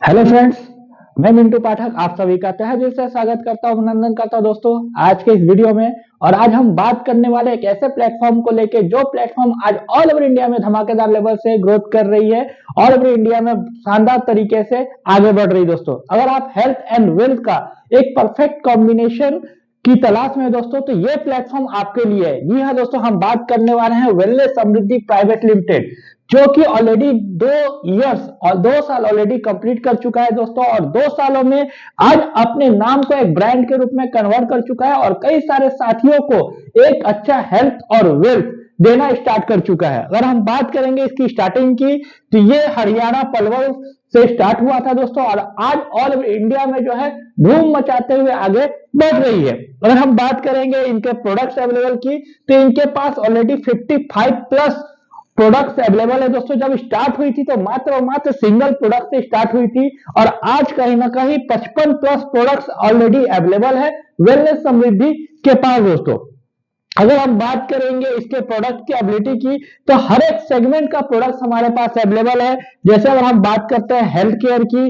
Hello friends, मैं मिंटू पाठक आप सभी का तहे दिल से स्वागत करता हूं, अभिनंदन करता हूं दोस्तों आज के इस वीडियो में। और आज हम बात करने वाले एक ऐसे प्लेटफॉर्म को लेके जो प्लेटफॉर्म आज ऑल ओवर इंडिया में धमाकेदार लेवल से ग्रोथ कर रही है, ऑल ओवर इंडिया में शानदार तरीके से आगे बढ़ रही है दोस्तों। अगर आप हेल्थ एंड वेल्थ का एक परफेक्ट कॉम्बिनेशन की तलाश में दोस्तों, तो ये प्लेटफॉर्म आपके लिए है। जी हाँ दोस्तों, हम बात करने वाले हैं वेलनेस समृद्धि प्राइवेट लिमिटेड, जो कि ऑलरेडी 2 इयर्स और 2 साल ऑलरेडी कंप्लीट कर चुका है दोस्तों। और 2 सालों में आज अपने नाम को एक ब्रांड के रूप में कन्वर्ट कर चुका है और कई सारे साथियों को एक अच्छा हेल्थ और वेल्थ देना स्टार्ट कर चुका है। अगर हम बात करेंगे इसकी स्टार्टिंग की, तो ये हरियाणा पलवल से स्टार्ट हुआ था दोस्तों, और आज ऑल ओवर इंडिया में जो है धूम मचाते हुए आगे बढ़ रही है। अगर हम बात करेंगे इनके प्रोडक्ट्स अवेलेबल की, तो इनके पास ऑलरेडी 55 प्लस प्रोडक्ट्स अवेलेबल है दोस्तों। जब स्टार्ट हुई थी तो मात्र और मात्र सिंगल प्रोडक्ट से स्टार्ट हुई थी, और आज कहीं ना कहीं 55 प्लस प्रोडक्ट्स ऑलरेडी अवेलेबल है वेलनेस समृद्धि के पास दोस्तों। अगर हम बात करेंगे इसके प्रोडक्ट की एबिलिटी की, तो हर एक सेगमेंट का प्रोडक्ट हमारे पास अवेलेबल है। जैसे अगर हम बात करते हैं हेल्थ केयर की,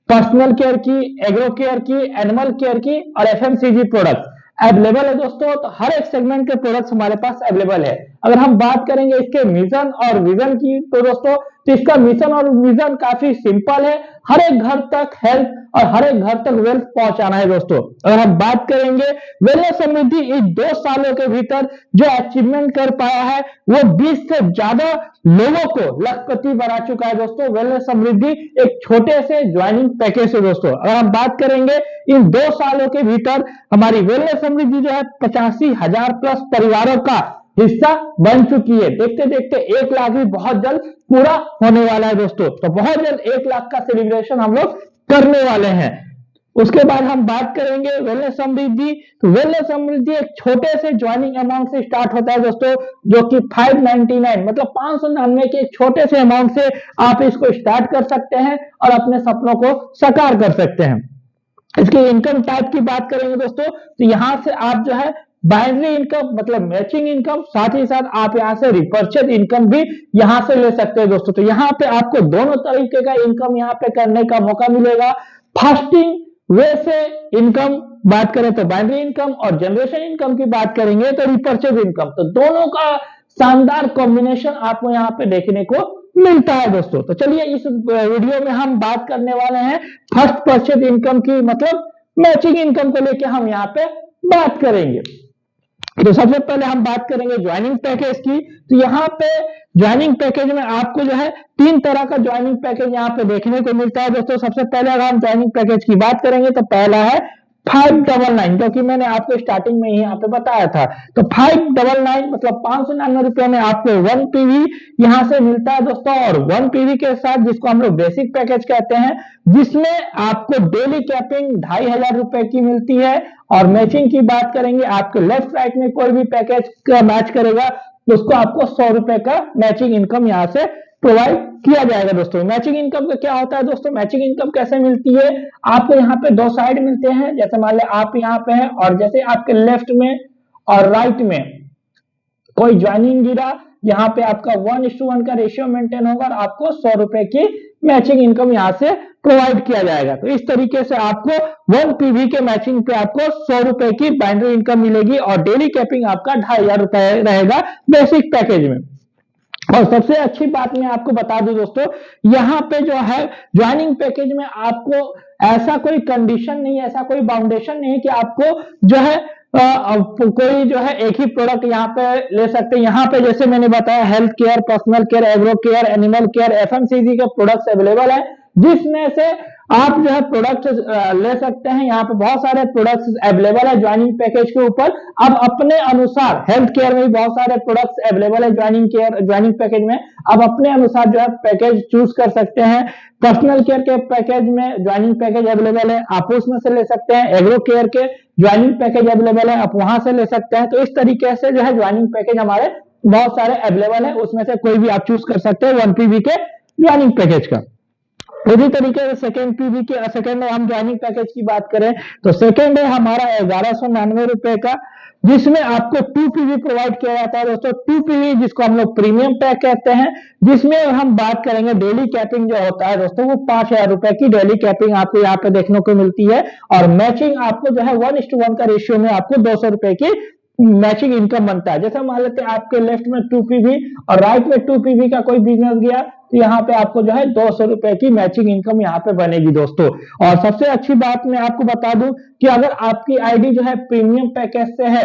पर्सनल केयर की, एग्रो केयर की, एनिमल केयर की और एफएमसीजी प्रोडक्ट अवेलेबल है दोस्तों, तो हर एक सेगमेंट के प्रोडक्ट्स हमारे पास अवेलेबल है। अगर हम बात करेंगे इसके मिशन और विजन की, तो दोस्तों तो इसका मिशन और विजन काफी सिंपल है, हर एक घर तक हेल्थ और हर एक घर तक वेल्थ पहुंचाना है दोस्तों। अगर हम बात करेंगे वेलनेस समृद्धि इस 2 सालों के भीतर जो अचीवमेंट कर पाया है, वो 20 से ज्यादा लोगों को लखपति बना चुका है दोस्तों। वेलनेस समृद्धि एक छोटे से ज्वाइनिंग पैकेज से दोस्तों। अगर हम बात करेंगे इन 2 सालों के भीतर हमारी वेलनेस समृद्धि जो है 85,000 प्लस परिवारों का हिस्सा बन चुकी है। देखते देखते 1 लाख भी बहुत जल्द पूरा होने वाला है दोस्तों, तो बहुत जल्द 1 लाख का सेलिब्रेशन हम लोग करने वाले हैं। उसके बाद हम बात करेंगे वेलनेस समृद्धि, तो वेलनेस समृद्धि एक छोटे से ज्वाइनिंग अमाउंट से स्टार्ट होता है दोस्तों, जो कि 599 मतलब 599 के एक छोटे से अमाउंट से आप इसको स्टार्ट कर सकते हैं और अपने सपनों को साकार कर सकते हैं। इसके इनकम टाइप की बात करेंगे दोस्तों, तो यहां से आप जो है बाइनरी इनकम मतलब मैचिंग इनकम, साथ ही साथ आप यहां से रिपर्चेज इनकम भी यहां से ले सकते हैं दोस्तों। तो यहां पे आपको दोनों तरीके का इनकम यहां पे करने का मौका मिलेगा। फास्टिंग वे से इनकम बात करें तो बाइनरी इनकम, और जनरेशन इनकम की बात करेंगे तो रिपर्चेज इनकम, तो दोनों का शानदार कॉम्बिनेशन आपको यहाँ पे देखने को मिलता है दोस्तों। तो चलिए इस वीडियो में हम बात करने वाले हैं फर्स्ट परचेज इनकम की, मतलब मैचिंग इनकम को लेकर हम यहाँ पे बात करेंगे। तो सबसे पहले हम बात करेंगे ज्वाइनिंग पैकेज की। तो यहाँ पे ज्वाइनिंग पैकेज में आपको जो है 3 तरह का ज्वाइनिंग पैकेज यहाँ पे देखने को मिलता है दोस्तों। सबसे पहले अगर हम ज्वाइनिंग पैकेज की बात करेंगे तो पहला है 599, जो कि मैंने आपको स्टार्टिंग में ही यहाँ पे बताया था। तो 599 मतलब 599 रुपए में आपको 1 पीवी यहाँ से मिलता है दोस्तों, और 1 पीवी के साथ जिसको हम लोग बेसिक पैकेज कहते हैं, जिसमें आपको डेली कैपिंग 2500 रुपए की मिलती है। और मैचिंग की बात करेंगे, आपके लेफ्ट राइट में कोई भी पैकेज का मैच करेगा तो उसको आपको 100 रुपए का मैचिंग इनकम यहाँ से प्रोवाइड किया जाएगा दोस्तों। मैचिंग इनकम का क्या होता है दोस्तों, मैचिंग इनकम कैसे मिलती है, आपको यहाँ पे 2 साइड मिलते हैं। जैसे मान ले आप यहाँ पे हैं और जैसे आपके लेफ्ट में और राइट में कोई ज्वाइनिंग गिरा, यहाँ पे आपका 1:1 का रेशियो मेंटेन होगा और आपको 100 रुपए की मैचिंग इनकम यहाँ से प्रोवाइड किया जाएगा। तो इस तरीके से आपको 1 पीवी के मैचिंग पे आपको 100 रुपए की बाइनरी इनकम मिलेगी, और डेली कैपिंग आपका 2500 रुपए रहेगा बेसिक पैकेज में। और सबसे अच्छी बात मैं आपको बता दूं दोस्तों, यहाँ पे जो है ज्वाइनिंग पैकेज में आपको ऐसा कोई कंडीशन नहीं है, ऐसा कोई बाउंडेशन नहीं है कि आपको जो है कोई जो है एक ही प्रोडक्ट यहाँ पे ले सकते हैं। यहाँ पे जैसे मैंने बताया health care, personal care, agro care, animal care, FMCG के प्रोडक्ट्स अवेलेबल है, जिसमें से आप जो है प्रोडक्ट ले सकते हैं। यहाँ पे बहुत सारे प्रोडक्ट्स अवेलेबल है ज्वाइनिंग पैकेज के ऊपर। अब अपने अनुसार हेल्थ केयर में भी बहुत सारे प्रोडक्ट्स अवेलेबल है ज्वाइनिंग पैकेज में, अब अपने अनुसार जो है पैकेज चूज कर सकते हैं। पर्सनल केयर के पैकेज में ज्वाइनिंग पैकेज अवेलेबल है, आप उसमें से ले सकते हैं। एग्रो केयर के ज्वाइनिंग पैकेज अवेलेबल है, आप वहां से ले सकते हैं। तो इस तरीके से जो है ज्वाइनिंग पैकेज हमारे बहुत सारे अवेलेबल है, उसमें से कोई भी आप चूज कर सकते हैं 1 पीवी के ज्वाइनिंग पैकेज का। इसी तरीके से सेकंड पीवी के सेकंड हम ज्वाइनिंग पैकेज की बात करें तो सेकंड है हमारा 1199 रुपए का, जिसमें आपको 2 पीवी प्रोवाइड किया जाता है दोस्तों। 2 पीवी जिसको हम लोग प्रीमियम पैक कहते हैं, जिसमें हम बात करेंगे डेली कैपिंग जो होता है दोस्तों वो 5000 रुपए की डेली कैपिंग आपको यहाँ पे देखने को मिलती है, और मैचिंग आपको जो है 1:1 का रेशियो में आपको 200 रुपए की मैचिंग इनकम बनता है। जैसे मान लेते हैं आपके लेफ्ट में 2 पीवी और राइट में 2 पीवी का कोई बिजनेस गया तो यहाँ पे आपको जो है 200 रुपए की मैचिंग इनकम यहाँ पे बनेगी दोस्तों। और सबसे अच्छी बात मैं आपको बता दूं कि अगर आपकी आईडी जो है प्रीमियम पैकेज से है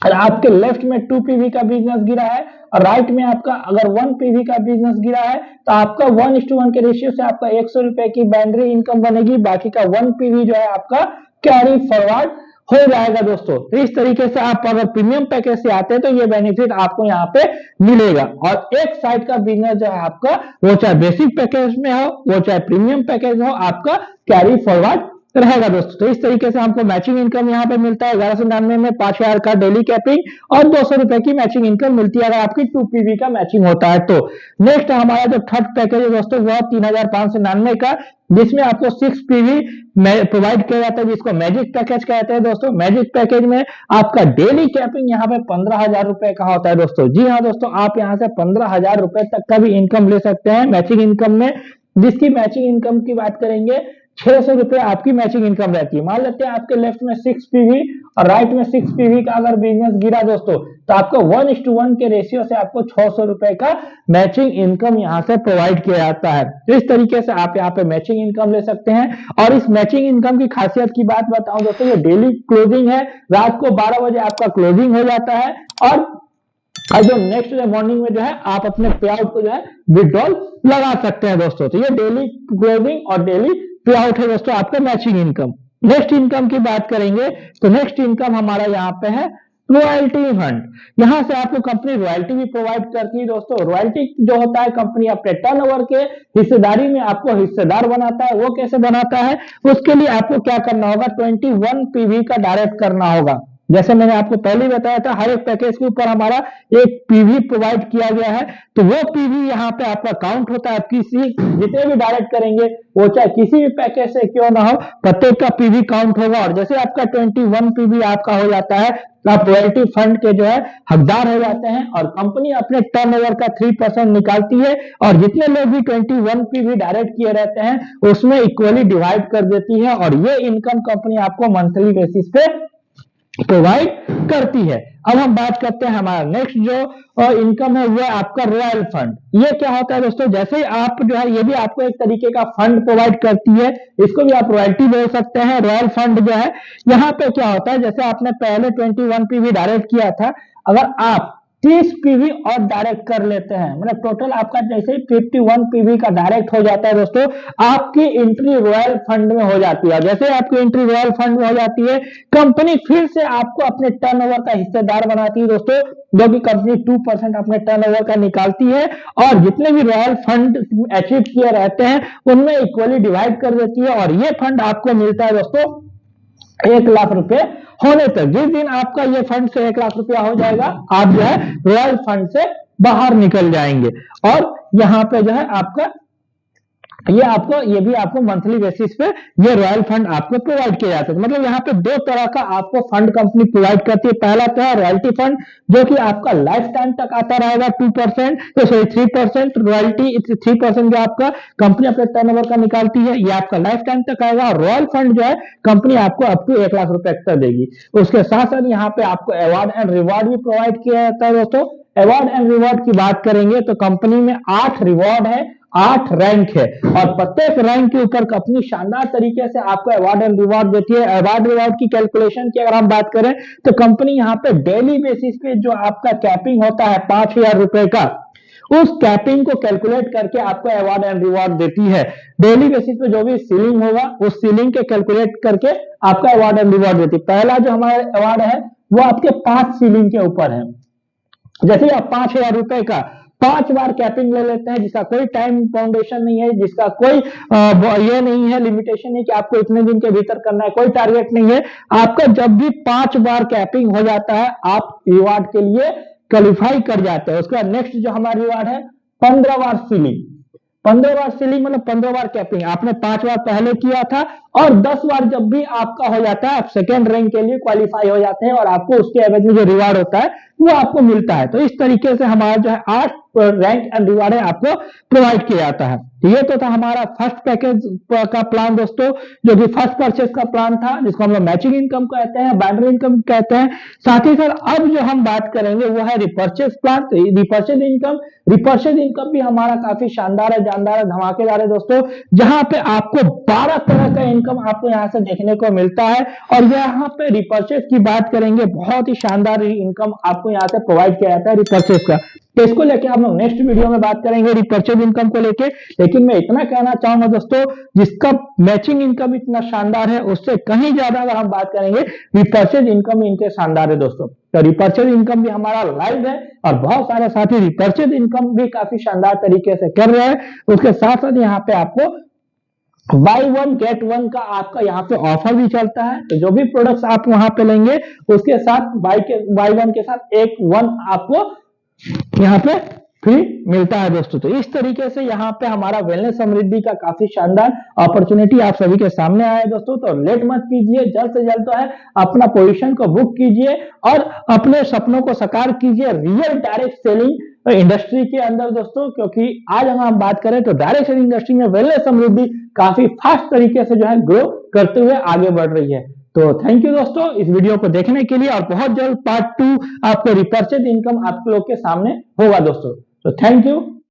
और आपके लेफ्ट में 2 पीवी का बिजनेस गिरा है और राइट में आपका अगर 1 पीवी का बिजनेस गिरा है तो आपका 1:1 के रेशियो से आपका 100 रुपए की बाइनरी इनकम बनेगी, बाकी का 1 पीवी जो है आपका कैरी फॉरवर्ड हो जाएगा दोस्तों। तो इस तरीके से आप अगर प्रीमियम पैकेज से आते हैं तो ये बेनिफिट आपको यहाँ पे मिलेगा। और एक साइड का बिजनेस जो है आपका वो चाहे बेसिक पैकेज में हो वो चाहे प्रीमियम पैकेज हो आपका कैरी फॉरवर्ड रहेगा दोस्तों। तो इस तरीके से हमको मैचिंग इनकम यहाँ पे मिलता है 1199 में 5000 का डेली कैपिंग और 200 रुपए की मैचिंग इनकम मिलती है अगर आपकी 2 पीवी का मैचिंग होता है तो। नेक्स्ट हमारा जो थर्ड पैकेज है दोस्तों वह 3599 का, जिसमें आपको 6 पीवी प्रोवाइड किया जाता है जिसको मैजिक पैकेज कहते हैं दोस्तों। मैजिक पैकेज में आपका डेली कैपिंग यहाँ पे 15,000 रुपए का होता है दोस्तों। जी हाँ दोस्तों, आप यहाँ से 15,000 रुपए तक का भी इनकम ले सकते हैं मैचिंग इनकम में, जिसकी मैचिंग इनकम की बात करेंगे 600 रुपए आपकी मैचिंग इनकम रहती है। मान लेते हैं आपके लेफ्ट में 6 पीवी और राइट में 6 पीवी का अगर बिजनेस गिरा दोस्तों तो आपको 1:1 के रेशियो से आपको 600 रुपए का मैचिंग इनकम यहाँ से प्रोवाइड किया जाता है। तो इस तरीके से आप यहाँ पे मैचिंग इनकम ले सकते हैं। और इस मैचिंग इनकम की खासियत की बात बताऊं दोस्तों, ये डेली क्लोजिंग है, रात को 12 बजे आपका क्लोजिंग हो जाता है और जो नेक्स्ट डे मॉर्निंग में जो है आप अपने पे आउट को जो है विड्रॉल लगा सकते हैं दोस्तों। तो ये डेली क्लोजिंग और डेली पे आउट है दोस्तों आपका मैचिंग इनकम। नेक्स्ट इनकम की बात करेंगे तो नेक्स्ट इनकम हमारा यहाँ पे है रॉयल्टी फंड। यहां से आपको कंपनी रॉयल्टी भी प्रोवाइड करती है दोस्तों। रॉयल्टी जो होता है कंपनी अपने टर्नओवर के हिस्सेदारी में आपको हिस्सेदार बनाता है। वो कैसे बनाता है, उसके लिए आपको क्या करना होगा, 21 पीवी का डायरेक्ट करना होगा। जैसे मैंने आपको पहले बताया था हर एक पैकेज के ऊपर हमारा एक पीवी प्रोवाइड किया गया है, तो वो पीवी यहाँ पे आपका काउंट होता है। किसी जितने भी डायरेक्ट करेंगे वो चाहे किसी भी पैकेज से क्यों ना हो, प्रत्येक का पीवी काउंट होगा। और जैसे आपका 21 पीवी आपका हो जाता है तो आप रॉयल्टी फंड के जो है हकदार हो जाते हैं और कंपनी अपने टर्नओवर का 3% निकालती है और जितने लोग भी 21 पीवी डायरेक्ट किए रहते हैं उसमें इक्वली डिवाइड कर देती है और ये इनकम कंपनी आपको मंथली बेसिस पे प्रोवाइड करती है। अब हम बात करते हैं हमारा नेक्स्ट जो इनकम है वो आपका रॉयल फंड। ये क्या होता है दोस्तों, जैसे ही आप जो है ये भी आपको एक तरीके का फंड प्रोवाइड करती है, इसको भी आप रॉयल्टी बोल सकते हैं। रॉयल फंड जो है यहाँ पे क्या होता है, जैसे आपने पहले 21 पीवी डायरेक्ट किया था, अगर आप 30 पीवी और डायरेक्ट कर लेते हैं, मतलब टोटल आपका जैसे 51 पीवी का डायरेक्ट हो जाता है दोस्तों, आपकी एंट्री रॉयल फंड में हो जाती है। जैसे आपकी एंट्री रॉयल फंड में हो जाती है, कंपनी फिर से आपको अपने टर्नओवर का हिस्सेदार बनाती है दोस्तों, जो भी कंपनी 2% अपने टर्नओवर का निकालती है और जितने भी रॉयल फंड अचीव किए रहते हैं उनमें इक्वली डिवाइड कर देती है। और ये फंड आपको मिलता है दोस्तों 1 लाख रुपए होने तक। जिस दिन आपका ये फंड से 1 लाख रुपया हो जाएगा आप जो है रॉयल फंड से बाहर निकल जाएंगे। और यहाँ पे जो है आपका ये भी आपको मंथली बेसिस पे ये रॉयल फंड आपको प्रोवाइड किया जाता है। मतलब यहाँ पे 2 तरह का आपको फंड कंपनी प्रोवाइड करती है। पहला तो है रॉयल्टी फंड जो कि आपका लाइफ टाइम तक आता रहेगा 2%, तो सॉरी 3% रॉयल्टी, 3% जो आपका कंपनी अपने टर्नओवर का निकालती है ये आपका लाइफ टाइम तक आएगा। और रॉयल फंड जो है कंपनी आपको अप टू 1 लाख रुपए एक्स्ट्रा देगी। उसके साथ साथ यहाँ पे आपको अवार्ड एंड रिवॉर्ड भी प्रोवाइड किया जाता है दोस्तों। अवार्ड एंड रिवॉर्ड की बात करेंगे तो कंपनी में 8 रिवॉर्ड है, 8 रैंक है और प्रत्येक रैंक के ऊपर कंपनी शानदार तरीके से आपको अवार्ड एंड रिवॉर्ड देती है। अवार्ड रिवॉर्ड की कैलकुलेशन की अगर हम बात करें तो कंपनी यहाँ पे डेली बेसिस पे जो आपका कैपिंग होता है 5,000 रुपए का, उस कैपिंग को कैलकुलेट करके आपको अवार्ड एंड रिवॉर्ड देती है। डेली बेसिस पे जो भी सीलिंग होगा उस सीलिंग के कैलकुलेट करके आपका अवार्ड एंड रिवॉर्ड देती है। पहला जो हमारा अवार्ड है वो आपके 5 सीलिंग के ऊपर है। जैसे आप 5,000 रुपए का 5 बार कैपिंग ले लेते हैं, जिसका कोई टाइम फाउंडेशन नहीं है, जिसका कोई ये नहीं है, लिमिटेशन है कि आपको इतने दिन के भीतर करना है, कोई टारगेट नहीं है। आपका जब भी 5 बार कैपिंग हो जाता है आप रिवार्ड के लिए क्वालिफाई कर जाते हैं। उसके बाद नेक्स्ट जो हमारा रिवार्ड है 15 बार सीलिंग। 15 बार सीलिंग मतलब 15 बार कैपिंग, आपने 5 बार पहले किया था और 10 बार जब भी आपका हो जाता है आप सेकेंड रैंक के लिए क्वालिफाई हो जाते हैं और आपको उसके एवज में जो रिवार्ड होता है वो आपको मिलता है। तो इस तरीके से हमारा जो है 8 रैंक एंड रिवार्ड आपको प्रोवाइड किया जाता है। ये तो था हमारा फर्स्ट पैकेज का प्लान दोस्तों, जो कि फर्स्ट परचेज का प्लान था, जिसको हम लोग मैचिंग इनकम कहते हैं, बाइनरी इनकम कहते हैं। साथ ही साथ अब जो हम बात करेंगे वो है रिपर्चेज प्लान। तो रिपर्चेज इनकम भी हमारा काफी शानदार है, जानदार है, धमाकेदार है दोस्तों, जहां पे आपको 12 तरह का इनकम आपको यहाँ से देखने को मिलता है। और यहाँ पे रिपर्चेज की बात करेंगे, बहुत ही शानदार इनकम आपको यहाँ से प्रोवाइड किया जाता है रिपर्चेज का। तो इसको लेके हम लोग नेक्स्ट वीडियो में बात करेंगे रिपर्चेज इनकम को लेके। लेकिन मैं इतना कहना चाहूंगा दोस्तों, जिसका मैचिंग इनकम इतना शानदार है उससे कहीं ज्यादा अगर हम बात करेंगे रिपर्चेज इनकम इनके शानदार है दोस्तों। तो रिपर्चेज इनकम भी हमारा लाइव है और बहुत सारे साथी रिपर्चेज इनकम भी काफी शानदार तरीके से कर रहे हैं। उसके साथ साथ यहाँ पे आपको बाई वन गेट वन का आपका यहाँ पे ऑफर भी चलता है। तो जो भी प्रोडक्ट्स आप वहां पे लेंगे उसके साथ बाई वन के साथ एक वन आपको यहाँ पे फ्री मिलता है दोस्तों। तो इस तरीके से यहाँ पे हमारा वेलनेस समृद्धि का काफी शानदार अपॉर्चुनिटी आप सभी के सामने आया है दोस्तों। तो लेट मत कीजिए, जल्द से जल्द तो है अपना पोजीशन को बुक कीजिए और अपने सपनों को साकार कीजिए रियल डायरेक्ट सेलिंग इंडस्ट्री के अंदर दोस्तों। क्योंकि आज अगर हम बात करें तो डायरेक्ट सेलिंग इंडस्ट्री में वेलनेस समृद्धि काफी फास्ट तरीके से जो है ग्रो करते हुए आगे बढ़ रही है। तो थैंक यू दोस्तों इस वीडियो को देखने के लिए, और बहुत जल्द पार्ट 2 आपको रिपर्चेज इनकम आप लोग के सामने होगा दोस्तों। तो थैंक यू।